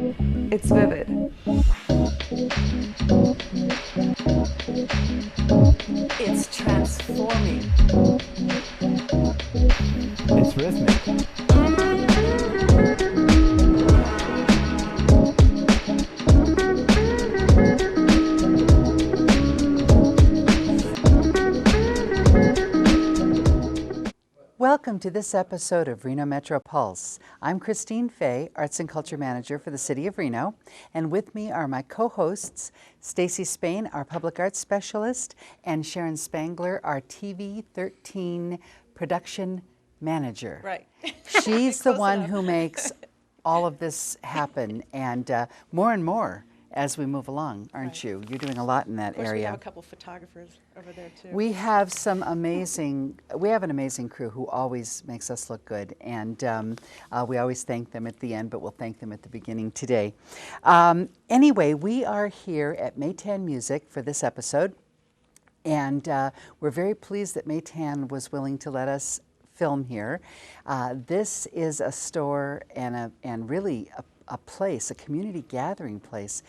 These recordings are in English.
It's vivid. It's transforming. It's rhythmic. Welcome to this episode of Reno Metro Pulse. I'm Christine Fay, Arts and Culture Manager for the City of Reno, and with me are my co-hosts, Stacy Spain, our Public Arts Specialist, and Sharon Spangler, our TV 13 Production Manager. Right. She's the one who makes all of this happen, and more as we move along, aren't you? You're doing a lot in that area. We have a couple photographers over there too. We have an amazing crew who always makes us look good, and we always thank them at the end, but we'll thank them at the beginning today. Anyway, we are here at Maytan Music for this episode, and we're very pleased that Maytan was willing to let us film here. This is a store and really a place, a community gathering place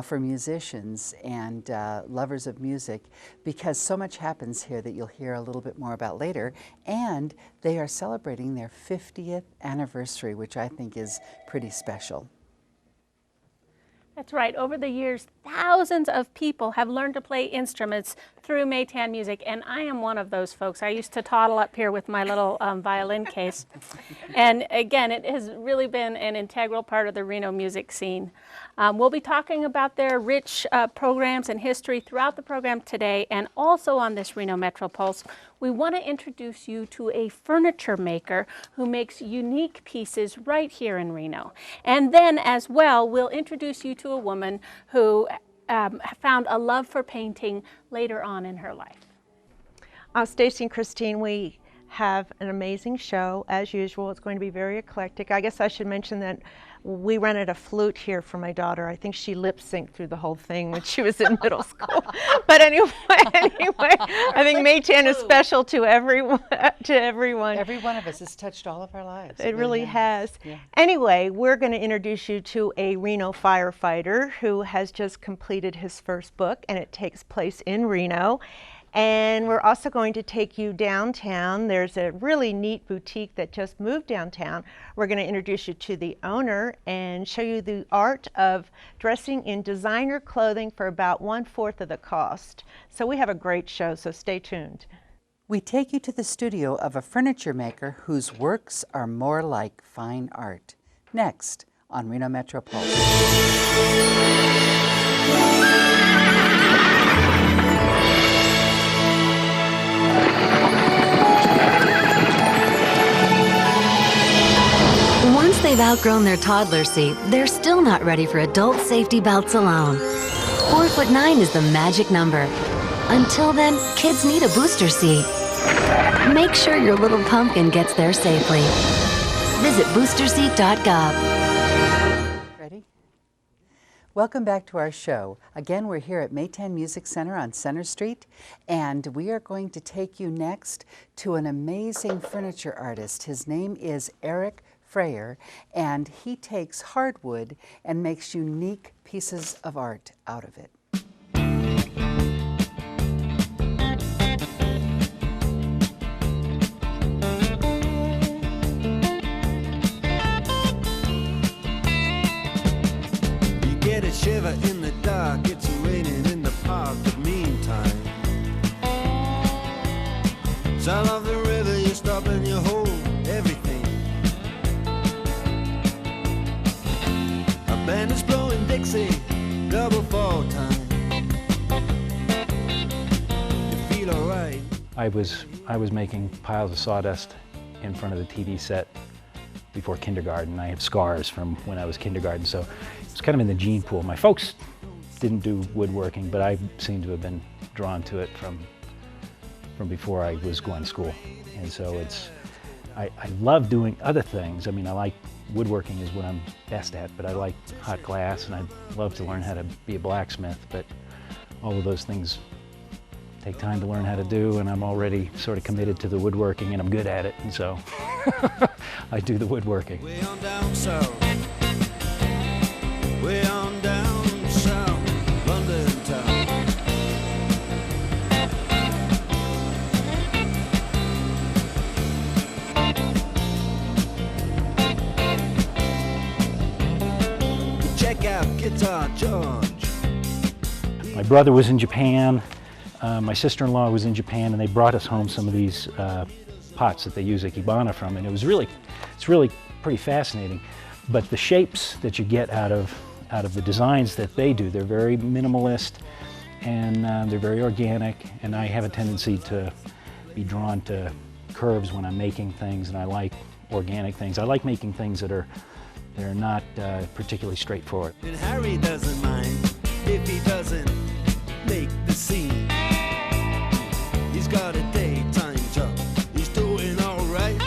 for musicians and lovers of music, because so much happens here that you'll hear a little bit more about later. And they are celebrating their 50th anniversary, which I think is pretty special. That's right. Over the years, thousands of people have learned to play instruments through Maytan Music, and I am one of those folks. I used to toddle up here with my little violin case. And again, it has really been an integral part of the Reno music scene. We'll be talking about their rich programs and history throughout the program today, and also on this Reno Metro Pulse, we want to introduce you to a furniture maker who makes unique pieces right here in Reno. And then as well, we'll introduce you to a woman who found a love for painting later on in her life. Stacy and Christine, we have an amazing show as usual. It's going to be very eclectic. I guess I should mention that we rented a flute here for my daughter. I think she lip synced through the whole thing when she was in middle school. But anyway, I think Maytan is special to everyone. Every one of us has touched all of our lives. It really has. Yeah. Anyway, we're going to introduce you to a Reno firefighter who has just completed his first book, and it takes place in Reno. And we're also going to take you downtown. There's a really neat boutique that just moved downtown. We're going to introduce you to the owner and show you the art of dressing in designer clothing for about 1/4 of the cost. So we have a great show, so stay tuned. We take you to the studio of a furniture maker whose works are more like fine art. Next on Reno Metro Pulse. Once they've outgrown their toddler seat, they're still not ready for adult safety belts alone. 4'9" is the magic number. Until then, kids need a booster seat. Make sure your little pumpkin gets there safely. Visit boosterseat.gov. Ready? Welcome back to our show. Again, we're here at Maytan Music Center on Center Street, and we are going to take you next to an amazing furniture artist. His name is Eric Freyer, and he takes hardwood and makes unique pieces of art out of it. You get a shiver in the dark, it's raining in the park, but meantime, sound of the river, you stop and you hold everything. Band is blowing Dixie, double fall time. You feel alright. I was making piles of sawdust in front of the TV set before kindergarten. I have scars from when I was kindergarten, so it's kind of in the gene pool. My folks didn't do woodworking, but I seem to have been drawn to it from before I was going to school. And so I love doing other things. I mean, I like woodworking is what I'm best at, but I like hot glass and I'd love to learn how to be a blacksmith, but all of those things take time to learn how to do, and I'm already sort of committed to the woodworking and I'm good at it, and so I do the woodworking. Way on down south, Guitar George. My brother was in Japan, my sister-in-law was in Japan, and they brought us home some of these pots that they use ikebana from, and it's really pretty fascinating. But the shapes that you get out of the designs that they do, they're very minimalist, and they're very organic, and I have a tendency to be drawn to curves when I'm making things, and I like organic things. I like making things that are not particularly straightforward. And Harry doesn't mind if he doesn't make the scene. He's got a daytime job, he's doing all right.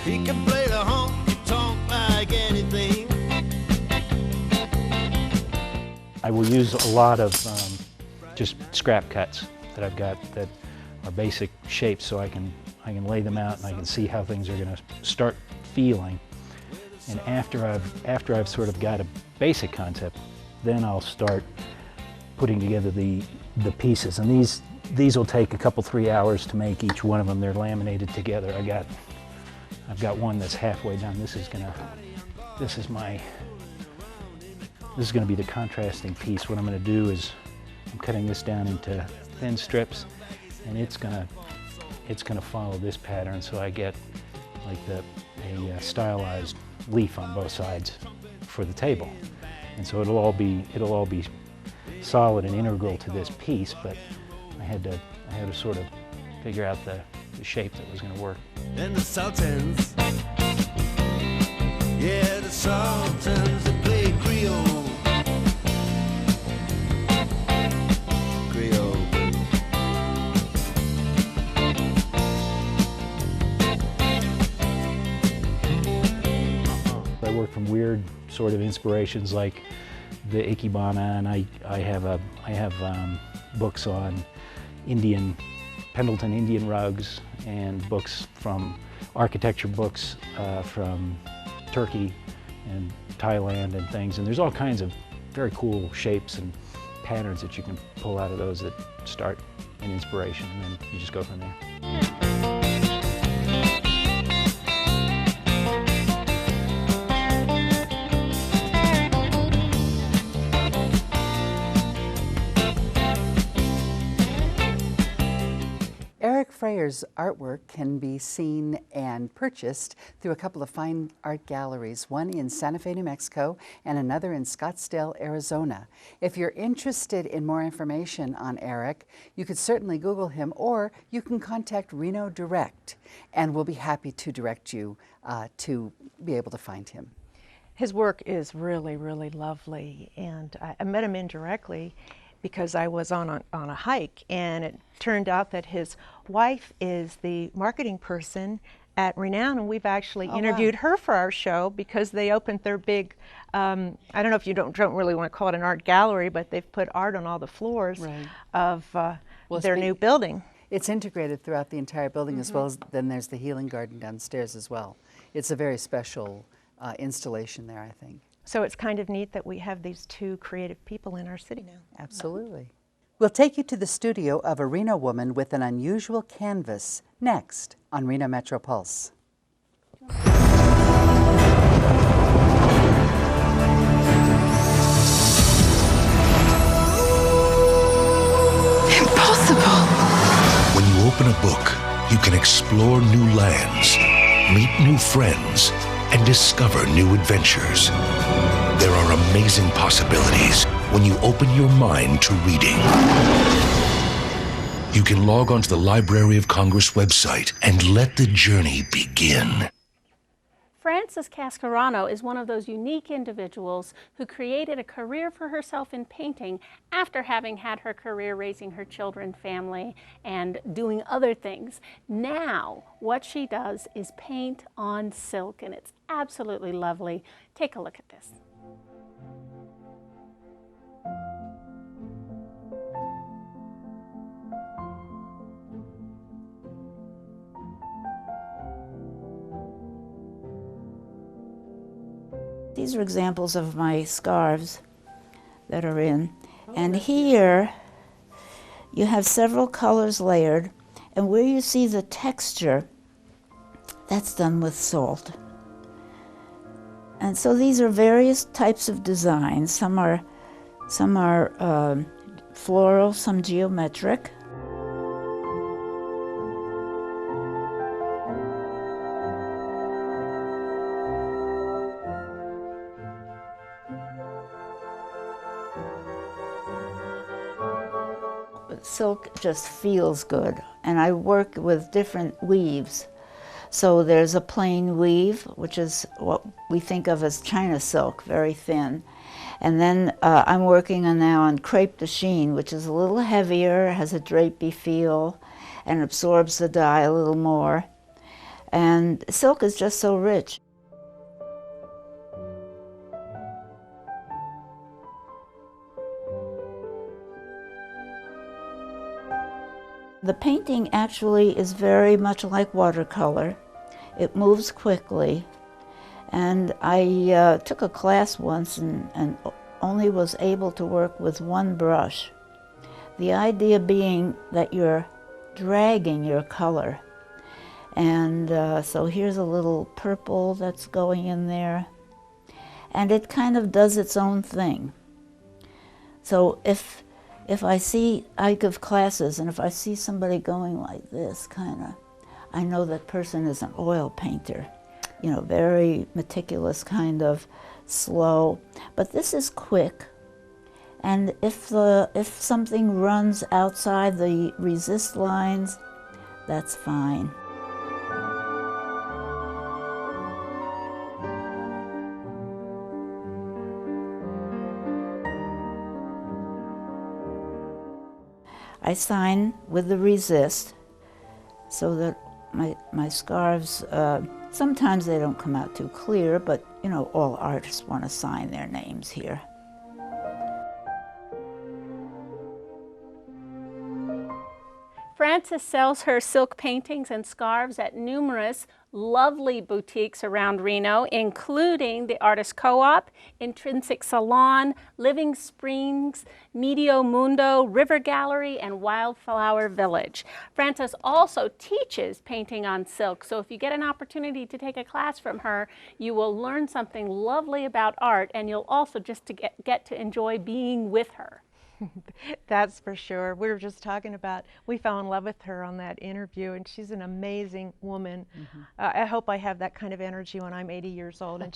He can play the honky-tonk like anything. I will use a lot of just scrap cuts that I've got that are basic shapes, so I can lay them out and I can see how things are going to start feeling. And after I've sort of got a basic concept, then I'll start putting together the pieces. And these will take a couple, 3 hours to make each one of them. They're laminated together. I've got one that's halfway done. This is gonna be the contrasting piece. What I'm gonna do is I'm cutting this down into thin strips, and it's gonna follow this pattern, so I get like a stylized leaf on both sides for the table. And so it'll all be solid and integral to this piece, but I had to sort of figure out the shape that was going to work. And the Sultans, yeah, the Sultans, they play Creole. Creole. I work from weird sort of inspirations like the ikebana, and I have books on Pendleton Indian rugs, and books from architecture books from Turkey and Thailand and things. And there's all kinds of very cool shapes and patterns that you can pull out of those that start an inspiration, and then you just go from there. Eric Freyer's artwork can be seen and purchased through a couple of fine art galleries, one in Santa Fe, New Mexico, and another in Scottsdale, Arizona. If you're interested in more information on Eric, you could certainly Google him, or you can contact Reno Direct, and we'll be happy to direct you to be able to find him. His work is really, really lovely, and I met him indirectly because I was on a hike, and it turned out that his wife is the marketing person at Renown, and we've actually interviewed her for our show because they opened their big, I don't know if you don't really want to call it an art gallery, but they've put art on all the floors of their new building. It's integrated throughout the entire building, as well as then there's the healing garden downstairs as well. It's a very special installation there, I think. So it's kind of neat that we have these two creative people in our city now. Absolutely. We'll take you to the studio of a Reno woman with an unusual canvas next on Reno Metro Pulse. Impossible! When you open a book, you can explore new lands, meet new friends, and discover new adventures. There are amazing possibilities when you open your mind to reading. You can log onto the Library of Congress website and let the journey begin. Frances Cascarano is one of those unique individuals who created a career for herself in painting after having had her career raising her children, family, and doing other things. Now, what she does is paint on silk, and it's absolutely lovely. Take a look at this. These are examples of my scarves that are in. And here you have several colors layered, and where you see the texture, that's done with salt. And so these are various types of designs. Some are floral, some geometric. Silk just feels good, and I work with different weaves. So there's a plain weave, which is what we think of as China silk, very thin. And then I'm working now on crepe de chine, which is a little heavier, has a drapey feel, and absorbs the dye a little more. And silk is just so rich. The painting actually is very much like watercolor. It moves quickly. And I took a class once and only was able to work with one brush. The idea being that you're dragging your color. And so here's a little purple that's going in there. And it kind of does its own thing. So if I give classes, and if I see somebody going like this, kind of, I know that person is an oil painter, you know, very meticulous, kind of slow. But this is quick, and if something runs outside the resist lines, that's fine. I sign with the resist so that my scarves, sometimes they don't come out too clear, but you know, all artists want to sign their names here. Frances sells her silk paintings and scarves at numerous lovely boutiques around Reno, including the Artist Co-op, Intrinsic Salon, Living Springs, Medio Mundo, River Gallery, and Wildflower Village. Frances also teaches painting on silk, so if you get an opportunity to take a class from her, you will learn something lovely about art, and you'll also just get to enjoy being with her. That's for sure. We were just talking about, we fell in love with her on that interview, and she's an amazing woman. Mm-hmm. I hope I have that kind of energy when I'm 80 years old, and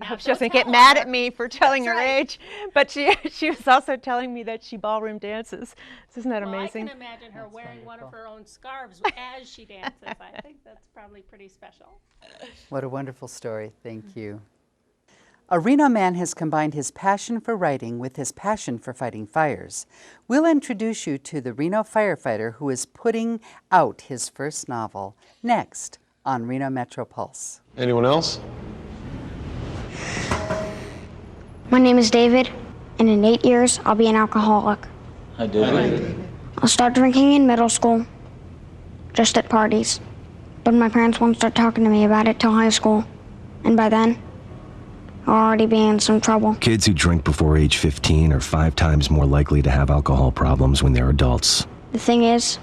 I hope she doesn't get mad at me for telling her age. But she was also telling me that she ballroom dances. Isn't that amazing? I can imagine her wearing one of her own scarves as she dances. I think that's probably pretty special. What a wonderful story. Thank you. A Reno man has combined his passion for writing with his passion for fighting fires. We'll introduce you to the Reno firefighter who is putting out his first novel, next on Reno Metro Pulse. Anyone else? My name is David, and in 8 years, I'll be an alcoholic. Hi, David. I'll start drinking in middle school, just at parties. But my parents won't start talking to me about it till high school, and by then, I'll already be in some trouble. Kids who drink before age 15 are 5 times more likely to have alcohol problems when they're adults. The thing is,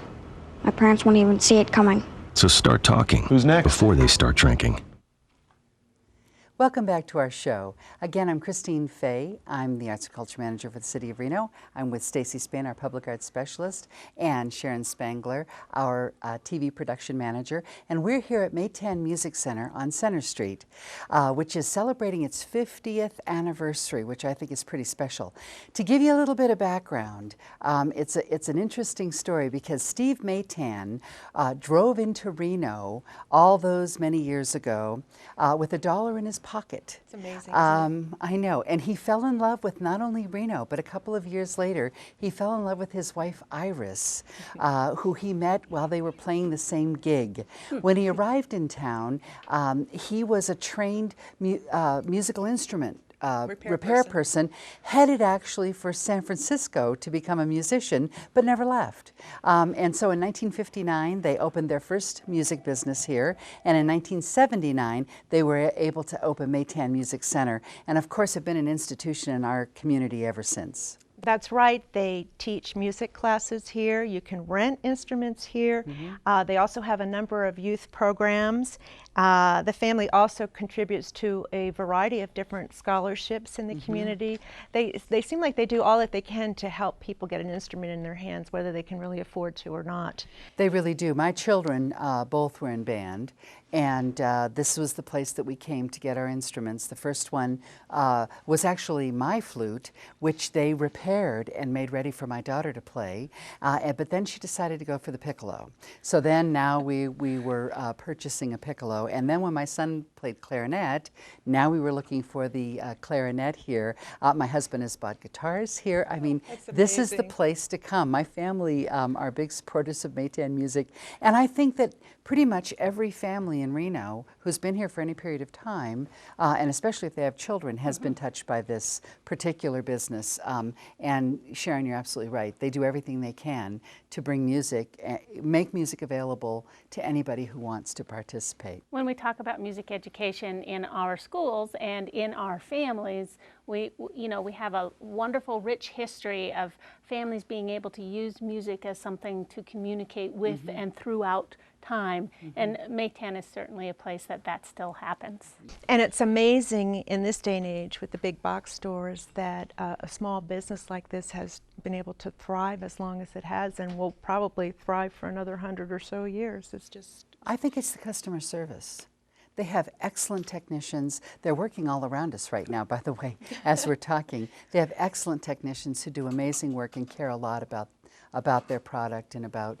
my parents won't even see it coming. So start talking. Who's next? Before they start drinking. Welcome back to our show. Again, I'm Christine Fay. I'm the Arts and Culture Manager for the City of Reno. I'm with Stacy Spinn, our Public Arts Specialist, and Sharon Spangler, our TV Production Manager. And we're here at Maytan Music Center on Center Street, which is celebrating its 50th anniversary, which I think is pretty special. To give you a little bit of background, it's an interesting story because Steve Maytan drove into Reno all those many years ago with $1 in his pocket. It's amazing. I know, and he fell in love with not only Reno, but a couple of years later, he fell in love with his wife Iris, who he met while they were playing the same gig. When he arrived in town, he was a trained musical instrument repair person, headed actually for San Francisco to become a musician, but never left. And so in 1959, they opened their first music business here, and in 1979, they were able to open Maytan Music Center, and of course have been an institution in our community ever since. That's right. They teach music classes here. You can rent instruments here. They also have a number of youth programs. The family also contributes to a variety of different scholarships in the community. They seem like they do all that they can to help people get an instrument in their hands, whether they can really afford to or not. They really do. My children both were in band, and this was the place that we came to get our instruments. The first one was actually my flute, which they repaired and made ready for my daughter to play, but then she decided to go for the piccolo. So then now we were purchasing a piccolo, and then when my son played clarinet, now we were looking for the clarinet here. My husband has bought guitars here. I mean, this is the place to come. My family are big supporters of Maytan music, and I think that pretty much every family in Reno who's been here for any period of time, and especially if they have children, has been touched by this particular business. And Sharon, you're absolutely right. They do everything they can to bring music, make music available to anybody who wants to participate. When we talk about music education in our schools and in our families, we have a wonderful, rich history of families being able to use music as something to communicate with and throughout time, and Maytan is certainly a place that still happens. And it's amazing in this day and age with the big box stores that a small business like this has been able to thrive as long as it has, and will probably thrive for another 100 or so years. It's just... I think it's the customer service. They have excellent technicians. They're working all around us right now, by the way, as we're talking. They have excellent technicians who do amazing work and care a lot about their product and about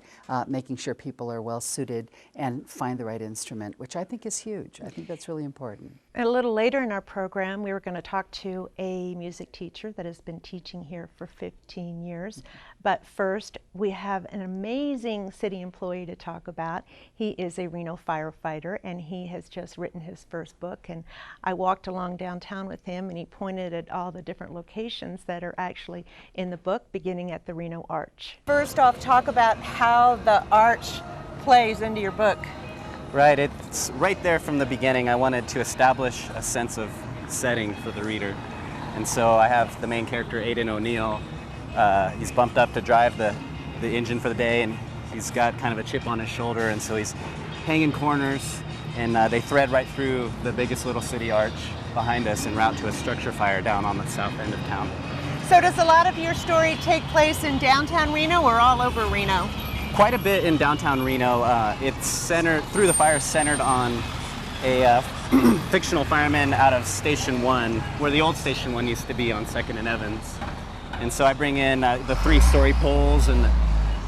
making sure people are well suited and find the right instrument, which I think is huge. I think that's really important. And a little later in our program, we were going to talk to a music teacher that has been teaching here for 15 years. But first, we have an amazing city employee to talk about. He is a Reno firefighter, and he has just written his first book. And I walked along downtown with him, and he pointed at all the different locations that are actually in the book, beginning at the Reno Arch. First off, talk about how the arch plays into your book. Right, it's right there from the beginning. I wanted to establish a sense of setting for the reader. And so I have the main character, Aiden O'Neill. He's bumped up to drive the engine for the day, and he's got kind of a chip on his shoulder, and so he's hanging corners, and they thread right through the biggest little city arch behind us en route to a structure fire down on the south end of town. So does a lot of your story take place in downtown Reno or all over Reno? Quite a bit in downtown Reno. It's centered, Through the Fire, centered on a fictional fireman out of Station 1, where the old Station 1 used to be on 2nd and Evans. And so I bring in the 3-story poles and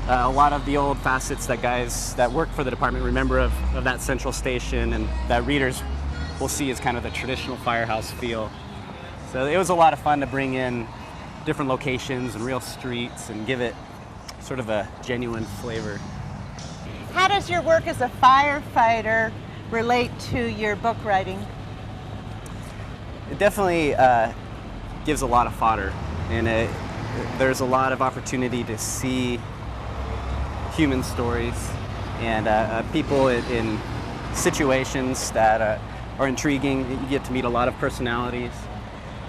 a lot of the old facets that guys that work for the department remember of that central station, and that readers will see as kind of the traditional firehouse feel. So it was a lot of fun to bring in different locations and real streets and give it sort of a genuine flavor. How does your work as a firefighter relate to your book writing? It definitely gives a lot of fodder, and there's a lot of opportunity to see human stories and people in situations that are intriguing. You get to meet a lot of personalities,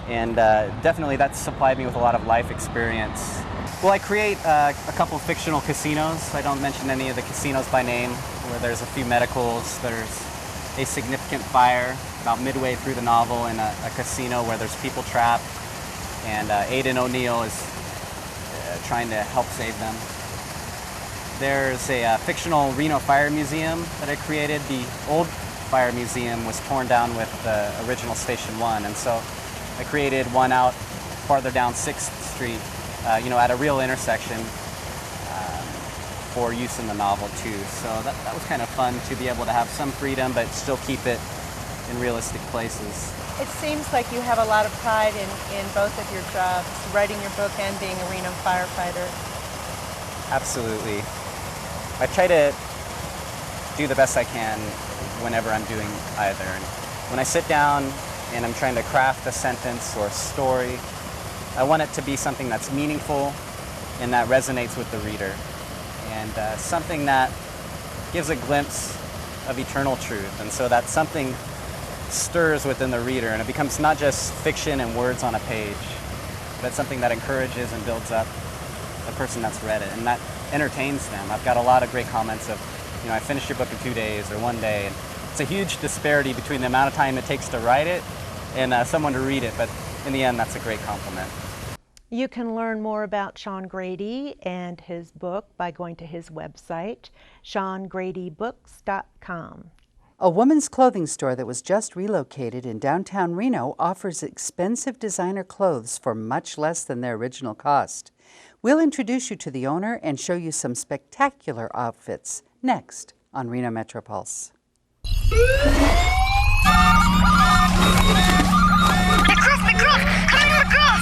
and definitely that's supplied me with a lot of life experience. Well, I create a couple of fictional casinos. I don't mention any of the casinos by name, where there's a few medicals. There's a significant fire about midway through the novel in a casino where there's people trapped, and Aiden O'Neill is trying to help save them. There's a fictional Reno Fire Museum that I created. The old fire museum was torn down with the original Station 1, and so I created one out farther down 6th Street, at a real intersection for use in the novel too. So that was kind of fun to be able to have some freedom but still keep it in realistic places. It seems like you have a lot of pride in both of your jobs, writing your book and being a Reno firefighter. Absolutely. I try to do the best I can whenever I'm doing either. And when I sit down and I'm trying to craft a sentence or a story, I want it to be something that's meaningful and that resonates with the reader, and something that gives a glimpse of eternal truth, and so that something stirs within the reader and it becomes not just fiction and words on a page, but it's something that encourages and builds up the person that's read it, and that entertains them. I've got a lot of great comments of, you know, I finished your book in 2 days or 1 day, and it's a huge disparity between the amount of time it takes to write it and someone to read it, but in the end, that's a great compliment. You can learn more about Shawn Grady and his book by going to his website, ShawnGradyBooks.com. A woman's clothing store that was just relocated in downtown Reno offers expensive designer clothes for much less than their original cost. We'll introduce you to the owner and show you some spectacular outfits next on Reno Metro Pulse. McGruff! Come in, McGruff!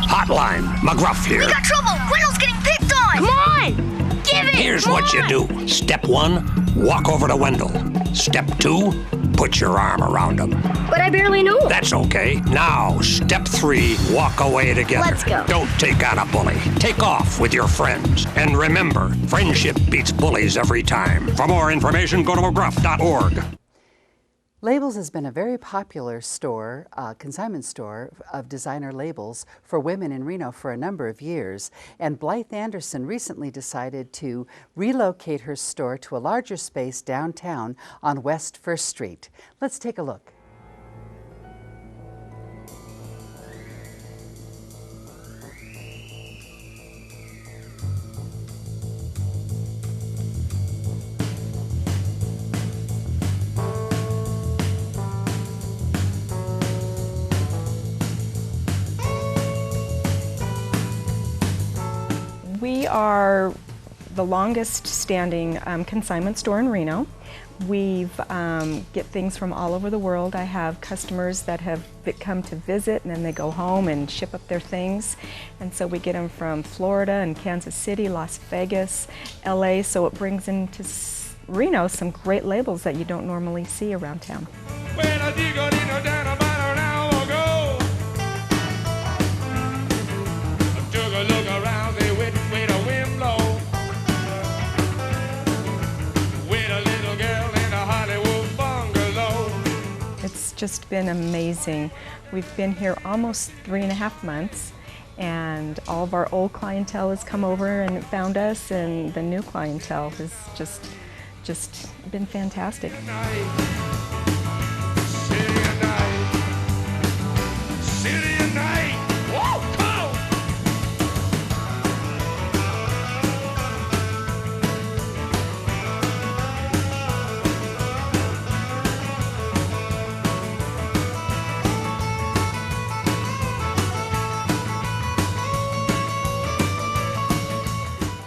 Hotline, McGruff here. We got trouble! Wendell's getting picked on! Come on! Give it! Here's what you do. Step 1, walk over to Wendell. Step 2, put your arm around him. But I barely know him. That's okay. Now, step 3, walk away together. Let's go. Don't take on a bully. Take off with your friends. And remember, friendship beats bullies every time. For more information, go to McGruff.org. Labels has been a very popular store, consignment store of designer labels for women in Reno for a number of years. And Blythe Anderson recently decided to relocate her store to a larger space downtown on West 1st Street. Let's take a look. We are the longest standing consignment store in Reno. We get things from all over the world. I have customers that have come to visit and then they go home and ship up their things. And so we get them from Florida and Kansas City, Las Vegas, LA, so it brings into Reno some great labels that you don't normally see around town. It's just been amazing. We've been here almost 3.5 months, and all of our old clientele has come over and found us, and the new clientele has just been fantastic.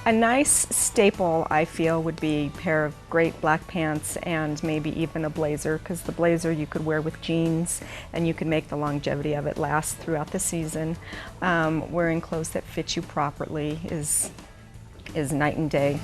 A nice staple, I feel, would be a pair of great black pants and maybe even a blazer, because the blazer you could wear with jeans and you can make the longevity of it last throughout the season. Wearing clothes that fit you properly is night and day.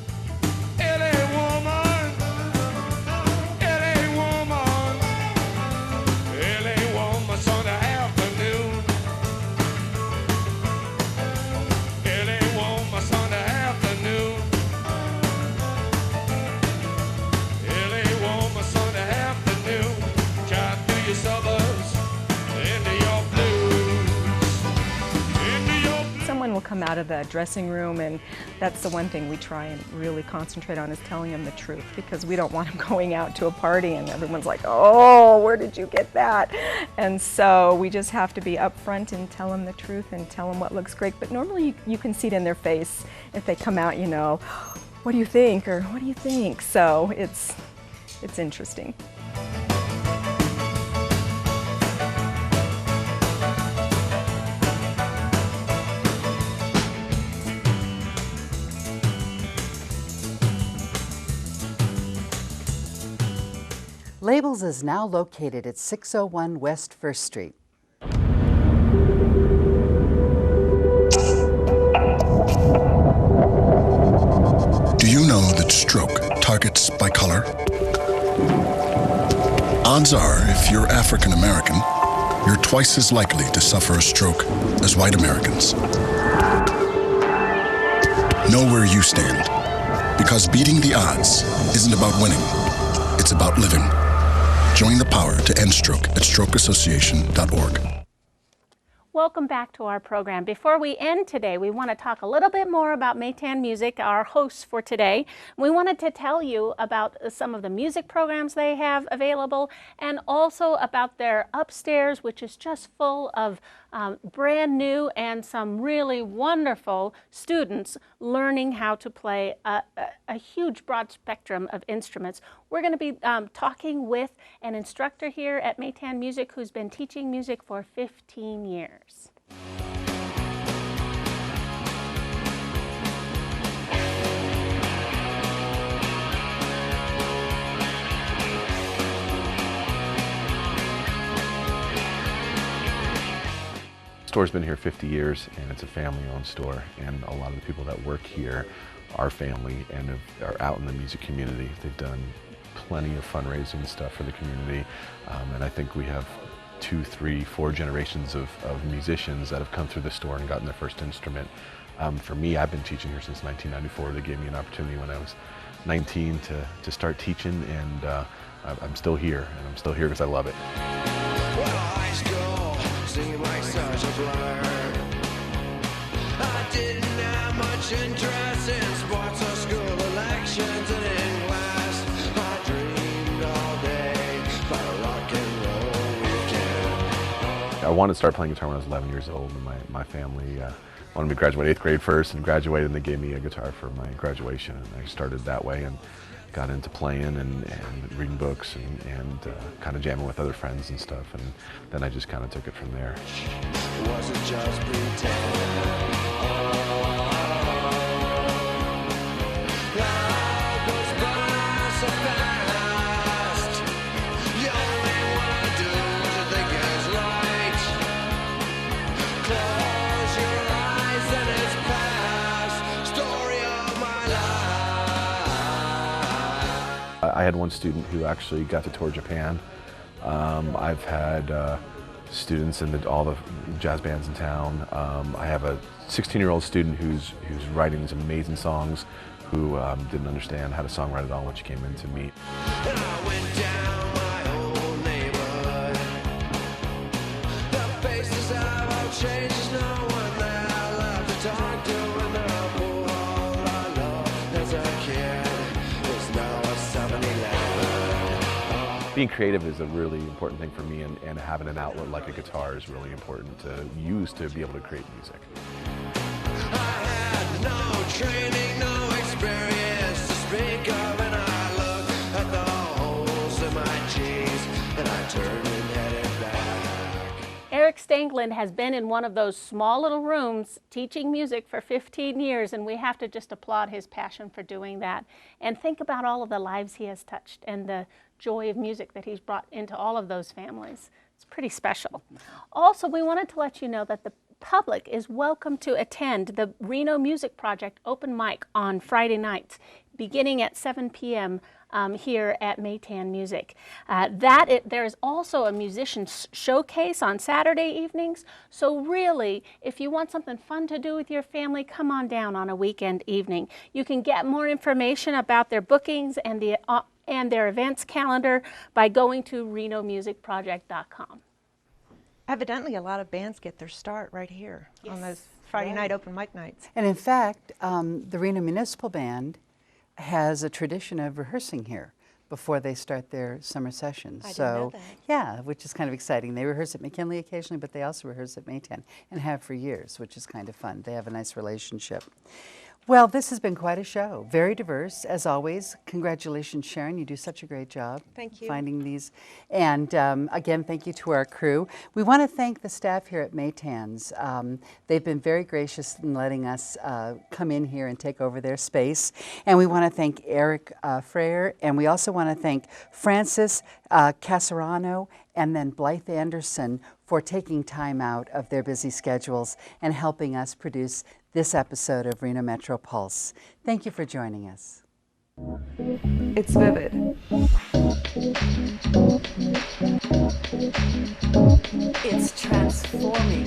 Someone will come out of the dressing room, and that's the one thing we try and really concentrate on, is telling them the truth, because we don't want them going out to a party and everyone's like, oh, where did you get that? And so we just have to be upfront and tell them the truth and tell them what looks great. But normally you can see it in their face if they come out, you know, what do you think, or what do you think? So it's interesting. Labels is now located at 601 West 1st Street. Do you know that stroke targets by color? Odds are, if you're African American, you're twice as likely to suffer a stroke as white Americans. Know where you stand, because beating the odds isn't about winning, it's about living. Join the power to end stroke at strokeassociation.org. Welcome back to our program. Before we end today, we want to talk a little bit more about Maytan Music, our hosts for today. We wanted to tell you about some of the music programs they have available, and also about their upstairs, which is just full of brand new and some really wonderful students learning how to play a huge broad spectrum of instruments. We're going to be talking with an instructor here at Maytan Music who's been teaching music for 15 years. The store's been here 50 years, and it's a family-owned store, and a lot of the people that work here are family and are out in the music community. They've done plenty of fundraising stuff for the community, and I think we have 2, 3, 4 generations of musicians that have come through the store and gotten their first instrument. For me, I've been teaching here since 1994. They gave me an opportunity when I was 19 to start teaching, and I'm still here, and I'm still here because I love it. Seemed like such a blur. I didn't have much interest in sports or school elections, and in class I dreamed all day about a rock and roll weekend. I wanted to start playing guitar when I was 11 years old, and my family wanted me to graduate 8th grade first, and graduated, and they gave me a guitar for my graduation, and I started that way and got into playing and reading books and kind of jamming with other friends and stuff, and then I just kind of took it from there. Was it just pretend? Life goes by so fast. You only wanna do what you think is right. Close your eyes and it's past. Story of my life. I had one student who actually got to tour Japan. I've had students in all the jazz bands in town. I have a 16-year-old student who's writing these amazing songs, who didn't understand how to songwrite at all when she came in to meet. And I went down my old neighborhood. The faces have all changed. There's no one there left to talk to, and the pool hall I know as a kid is now a 7-Eleven. Being creative is a really important thing for me, and having an outlet like a guitar is really important to use to be able to create music. I had no training, no experience to speak of, and I looked at the holes in my jeans, and I turned and headed back. Eric Strangeland has been in one of those small little rooms teaching music for 15 years, and we have to just applaud his passion for doing that. And think about all of the lives he has touched and the joy of music that he's brought into all of those families. It's pretty special. Also, we wanted to let you know that the public is welcome to attend the Reno Music Project open mic on Friday nights, beginning at 7 p.m. Here at Maytan Music. There is also a musician's showcase on Saturday evenings, so really, if you want something fun to do with your family, come on down on a weekend evening. You can get more information about their bookings and their events calendar by going to renomusicproject.com. Evidently, a lot of bands get their start right here on those Friday night open mic nights. And in fact, the Reno Municipal Band has a tradition of rehearsing here before they start their summer sessions. I didn't know that. Yeah, which is kind of exciting. They rehearse at McKinley occasionally, but they also rehearse at Maytan and have for years, which is kind of fun. They have a nice relationship. Well, this has been quite a show. Very diverse, as always. Congratulations, Sharon. You do such a great job. Thank you. Finding these. And again, thank you to our crew. We want to thank the staff here at Maytan's. They've been very gracious in letting us come in here and take over their space. And we want to thank Eric Freyer. And we also want to thank Francis Cascarano and then Blythe Anderson for taking time out of their busy schedules and helping us produce this episode of Reno Metro Pulse. Thank you for joining us. It's vivid. It's transforming.